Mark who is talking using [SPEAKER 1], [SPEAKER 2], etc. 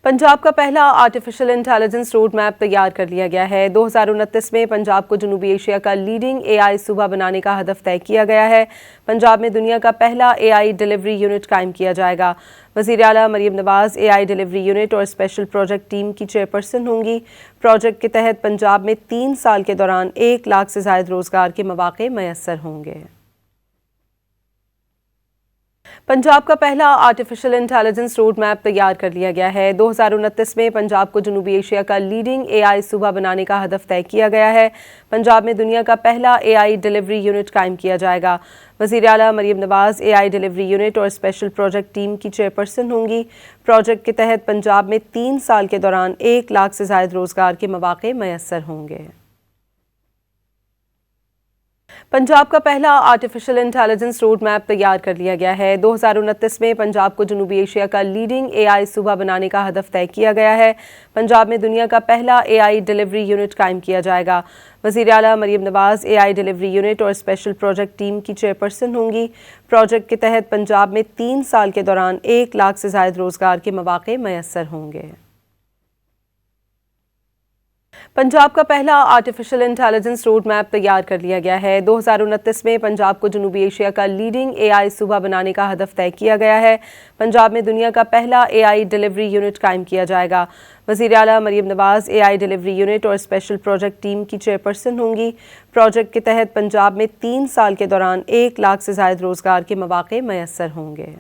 [SPEAKER 1] पंजाब का पहला artificial intelligence road map तैयार कर लिया गया है। 2029 में पंजाब को जनूबी एशिया का लीडिंग एआई सूबा बनाने का हदफ तय किया गया है। पंजाब में दुनिया का पहला एआई डिलीवरी यूनिट कायम किया जाएगा। वज़ीर आला Maryam Nawaz AI delivery unit और स्पेशल प्रोजेक्ट टीम की चेयरपर्सन होंगी। प्रोजेक्ट के तहत पंजाब में 3 साल के दौरान 1 लाख से ज़ायद रोज़गार के मौक़े मैसर होंगे। पंजाब का पहला आर्टिफिशियल इंटेलिजेंस रोड मैप तैयार कर लिया गया है। 2029 में पंजाब को जनूबी एशिया का लीडिंग एआई सूबा बनाने का हदफ तय किया गया है। पंजाब में दुनिया का पहला एआई डिलीवरी यूनिट कायम किया जाएगा। वज़ीर आला Maryam Nawaz AI delivery unit और स्पेशल प्रोजेक्ट टीम की चेयरपर्सन होंगी। प्रोजेक्ट के तहत पंजाब में 3 साल के दौरान 1 लाख से ज़ायद रोज़गार के मौक़े मैसर होंगे। पंजाब का पहला आर्टिफिशियल इंटेलिजेंस रोड मैप तैयार कर लिया गया है। 2029 में पंजाब को जनूबी एशिया का लीडिंग एआई सूबा बनाने का हदफ तय किया गया है। पंजाब में दुनिया का पहला एआई डिलीवरी यूनिट कायम किया जाएगा। वज़ीर आला Maryam Nawaz AI delivery unit और स्पेशल प्रोजेक्ट टीम की चेयरपर्सन होंगी। प्रोजेक्ट के तहत पंजाब में 3 साल के दौरान 1 लाख से ज़ायद रोज़गार के मौक़े मैसर होंगे। पंजाब का पहला आर्टिफिशियल इंटेलिजेंस रोड मैप तैयार कर लिया गया है। 2029 में पंजाब को जनूबी एशिया का लीडिंग एआई सूबा बनाने का हदफ तय किया गया है। पंजाब में दुनिया का पहला एआई डिलीवरी यूनिट कायम किया जाएगा। वज़ीर आला Maryam Nawaz AI delivery unit और स्पेशल प्रोजेक्ट टीम की चेयरपर्सन होंगी। प्रोजेक्ट के तहत पंजाब में 3 साल के दौरान 1 लाख से ज़ायद रोज़गार के मौक़े मैसर होंगे।